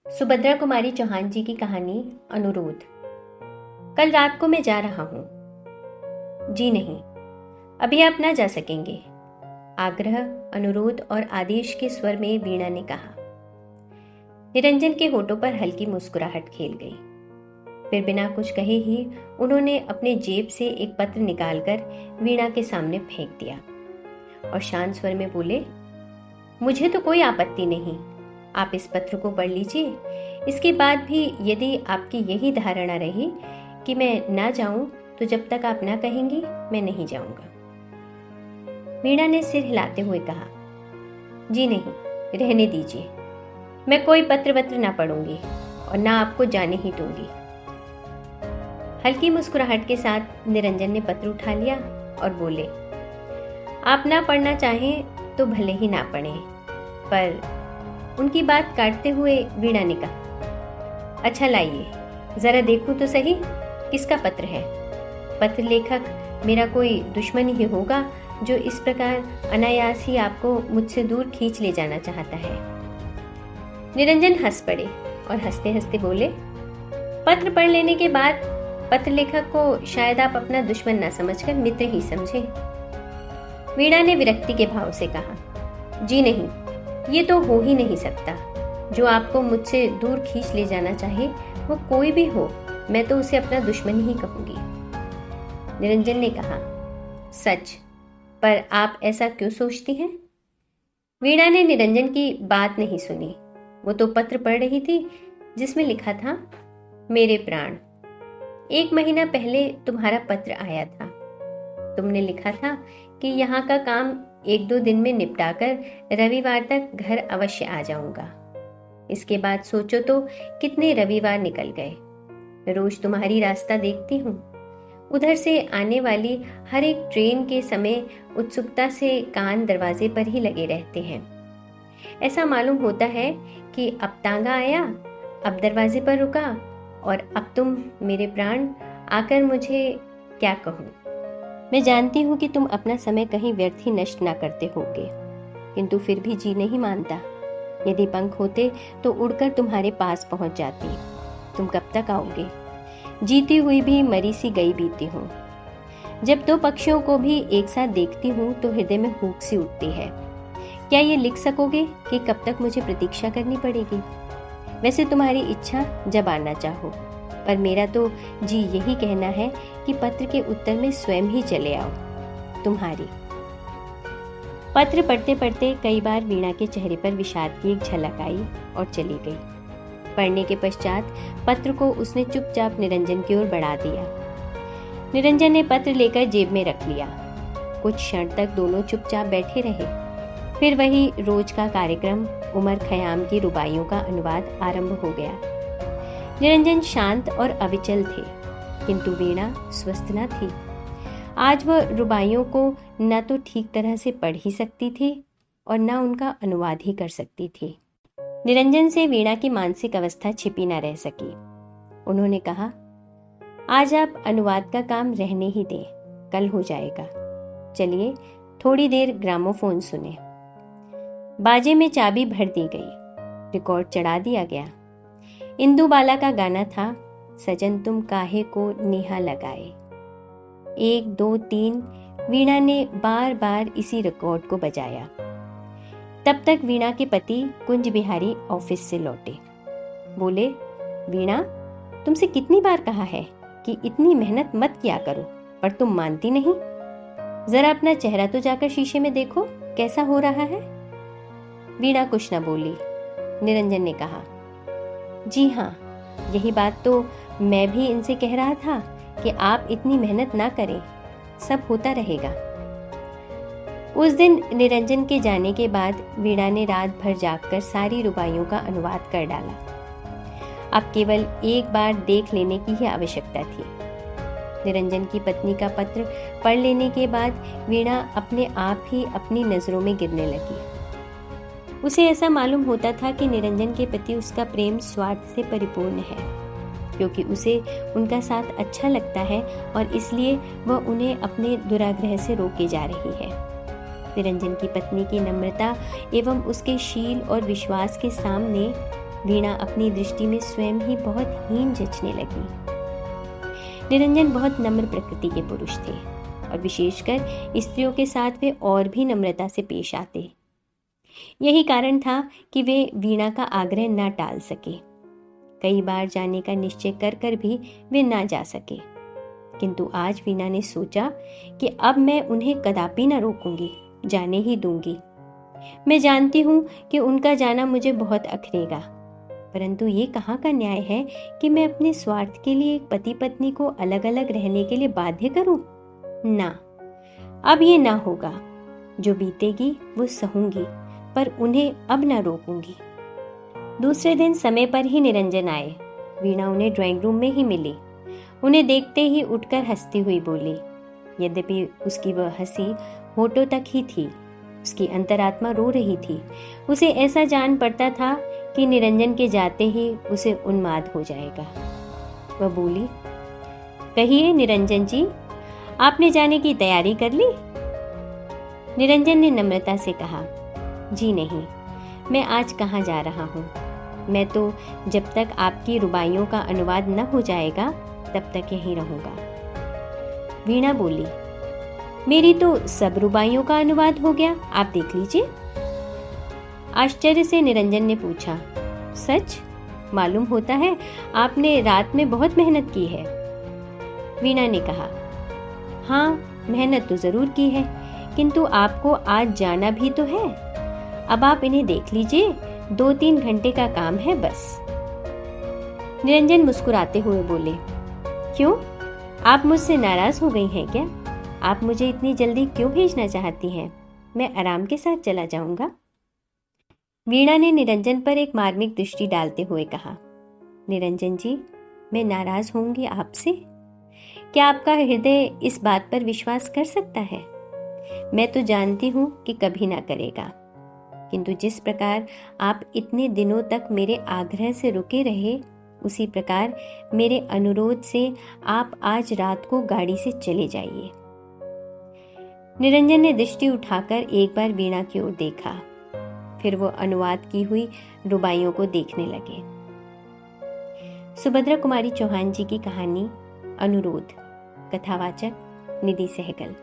सुभद्रा कुमारी चौहान जी की कहानी अनुरोध। कल रात को मैं जा रहा हूं। जी नहीं, अभी आप ना जा सकेंगे, आग्रह, अनुरोध और आदेश के स्वर में वीणा ने कहा। निरंजन के होठों पर हल्की मुस्कुराहट खेल गई। फिर बिना कुछ कहे ही उन्होंने अपने जेब से एक पत्र निकालकर वीणा के सामने फेंक दिया और शांत स्वर में बोले, मुझे तो कोई आपत्ति नहीं, आप इस पत्र को पढ़ लीजिए। इसके बाद भी यदि आपकी यही धारणा रही कि मैं ना जाऊं तो जब तक आप ना कहेंगी मैं नहीं जाऊंगा। वीणा ने सिर हिलाते हुए कहा, जी नहीं, रहने दीजिए, मैं कोई पत्र वत्र ना पढ़ूंगी और ना आपको जाने ही दूंगी। हल्की मुस्कुराहट के साथ निरंजन ने पत्र उठा लिया और बोले, आप ना पढ़ना चाहें तो भले ही ना पढ़ें। पर उनकी बात काटते हुए वीणा ने कहा, अच्छा लाइए, जरा देखूं तो सही किसका पत्र है। पत्र लेखक मेरा कोई दुश्मन ही होगा जो इस प्रकार अनायास ही आपको मुझसे दूर खींच ले जाना चाहता है। निरंजन हंस पड़े और हंसते हंसते बोले, पत्र पढ़ लेने के बाद पत्र लेखक को शायद आप अपना दुश्मन ना समझकर मित्र ही समझें। वीणा ने विरक्ति के भाव से कहा, जी नहीं, ये तो हो ही नहीं सकता। जो आपको मुझसे दूर खींच ले जाना चाहे वो कोई भी हो, मैं तो उसे अपना दुश्मन ही कहूंगी। निरंजन ने कहा, सच, पर आप ऐसा क्यों सोचती हैं? वीणा ने निरंजन की बात नहीं सुनी। वो तो पत्र पढ़ रही थी जिसमें लिखा था, मेरे प्राण, 1 महीना पहले तुम्हारा पत्र आया था। तुमने लिखा था कि यहाँ का काम 1-2 दिन में निपटाकर रविवार तक घर अवश्य आ जाऊंगा। इसके बाद सोचो तो कितने रविवार निकल गए। रोज तुम्हारी रास्ता देखती हूँ। उधर से आने वाली हर एक ट्रेन के समय उत्सुकता से कान दरवाजे पर ही लगे रहते हैं। ऐसा मालूम होता है कि अब तांगा आया, अब दरवाजे पर रुका और अब तुम मेरे प्राण आकर मुझे क्या कहूँ। मैं जानती हूँ कि तुम अपना समय कहीं व्यर्थ ही नष्ट ना करते होगे, किंतु फिर भी जी नहीं मानता। यदि पंख होते तो उड़कर तुम्हारे पास पहुंच जाती। तुम कब तक आओगे? जीती हुई भी मरी सी गई बीती हूँ। जब 2 पक्षियों को भी एक साथ देखती हूँ तो हृदय में हुक सी उठती है। क्या ये लिख सकोगे कि कब तक मुझे प्रतीक्षा करनी पड़ेगी? वैसे तुम्हारी इच्छा जब आना चाहो, पर मेरा तो जी यही कहना है कि पत्र के उत्तर में स्वयं ही चले आओ। तुम्हारी। पत्र पढ़ते पढ़ते कई बार वीणा के चेहरे पर विषाद की एक झलक आई और चली गई। पढ़ने के पश्चात पत्र को उसने चुपचाप निरंजन की ओर बढ़ा दिया। निरंजन ने पत्र लेकर जेब में रख लिया। कुछ क्षण तक दोनों चुपचाप बैठे रहे। फिर वही रोज का कार्यक्रम, उमर खयाम की रुबाइयों का अनुवाद आरंभ हो गया। निरंजन शांत और अविचल थे, किंतु वीणा स्वस्थ न थी। आज वह रुबाइयों को न तो ठीक तरह से पढ़ ही सकती थी और न उनका अनुवाद ही कर सकती थी। निरंजन से वीणा की मानसिक अवस्था छिपी न रह सकी। उन्होंने कहा, आज आप अनुवाद का काम रहने ही दें, कल हो जाएगा। चलिए थोड़ी देर ग्रामोफोन सुने। बाजे में चाबी भर दी गई, रिकॉर्ड चढ़ा दिया गया। इंदुबाला का गाना था, सजन तुम काहे को नेहा लगाए। 1 2 3 वीणा ने बार बार इसी रिकॉर्ड को बजाया। तब तक वीणा के पति कुंज बिहारी ऑफिस से लौटे। बोले, वीणा, तुमसे कितनी बार कहा है कि इतनी मेहनत मत किया करो, पर तुम मानती नहीं। जरा अपना चेहरा तो जाकर शीशे में देखो कैसा हो रहा है। वीणा कुछ न बोली। निरंजन ने कहा, जी हाँ, यही बात तो मैं भी इनसे कह रहा था कि आप इतनी मेहनत ना करें, सब होता रहेगा। उस दिन निरंजन के जाने के बाद वीणा ने रात भर जागकर सारी रुबाइयों का अनुवाद कर डाला। अब केवल एक बार देख लेने की ही आवश्यकता थी। निरंजन की पत्नी का पत्र पढ़ लेने के बाद वीणा अपने आप ही अपनी नजरों में गिरने लगी। उसे ऐसा मालूम होता था कि निरंजन के प्रति उसका प्रेम स्वार्थ से परिपूर्ण है, क्योंकि उसे उनका साथ अच्छा लगता है और इसलिए वह उन्हें अपने दुराग्रह से रोके जा रही है। निरंजन की पत्नी की नम्रता एवं उसके शील और विश्वास के सामने वीणा अपनी दृष्टि में स्वयं ही बहुत हीन जचने लगी। निरंजन बहुत नम्र प्रकृति के पुरुष थे और विशेषकर स्त्रियों के साथ वे और भी नम्रता से पेश आते। यही कारण था कि वे वीणा का आग्रह न टाल सके। कई बार जाने का निश्चय कर कर भी वे ना जा सके, किंतु आज वीणा ने सोचा कि अब मैं उन्हें कदापि न रोकूंगी, जाने ही दूंगी। मैं जानती हूं कि उनका जाना मुझे बहुत अखरेगा, परंतु ये कहाँ का न्याय है कि मैं अपने स्वार्थ के लिए एक पति पत्नी को अलग अलग रहने के लिए बाध्य करूं? ना, अब ये ना होगा। जो बीतेगी वो सहूंगी, पर उन्हें अब ना रोकूंगी। दूसरे दिन समय पर ही निरंजन आए। वीणा उन्हें ड्राइंग रूम में ही मिली। उन्हें देखते ही उठकर हंसती हुई बोली। यद्यपि उसकी वह हंसी होठों तक ही थी, उसकी अंतरात्मा रो रही थी। उसे ऐसा जान पड़ता था कि निरंजन के जाते ही उसे उन्माद हो जाएगा। वह बोली, कहिए निरंजन जी, आपने जाने की तैयारी कर ली? निरंजन ने नम्रता से कहा, जी नहीं, मैं आज कहाँ जा रहा हूँ। मैं तो जब तक आपकी रुबाइयों का अनुवाद न हो जाएगा तब तक यहीं रहूंगा। वीणा बोली, मेरी तो सब रुबाइयों का अनुवाद हो गया, आप देख लीजिए। आश्चर्य से निरंजन ने पूछा, सच? मालूम होता है आपने रात में बहुत मेहनत की है। वीणा ने कहा, हाँ, मेहनत तो जरूर की है, किंतु आपको आज जाना भी तो है। अब आप इन्हें देख लीजिए, 2-3 घंटे का काम है बस। निरंजन मुस्कुराते हुए बोले, क्यों, आप मुझसे नाराज हो गई हैं क्या? आप मुझे इतनी जल्दी क्यों भेजना चाहती हैं? मैं आराम के साथ चला जाऊंगा। वीणा ने निरंजन पर एक मार्मिक दृष्टि डालते हुए कहा, निरंजन जी, मैं नाराज होंगी आपसे? क्या आपका हृदय इस बात पर विश्वास कर सकता है? मैं तो जानती हूं कि कभी ना करेगा, किंतु जिस प्रकार आप इतने दिनों तक मेरे आग्रह से रुके रहे, उसी प्रकार मेरे अनुरोध से आप आज रात को गाड़ी से चले जाइए। निरंजन ने दृष्टि उठाकर एक बार वीणा की ओर देखा, फिर वो अनुवाद की हुई रुबाइयों को देखने लगे। सुभद्रा कुमारी चौहान जी की कहानी अनुरोध। कथावाचक निधि सहगल।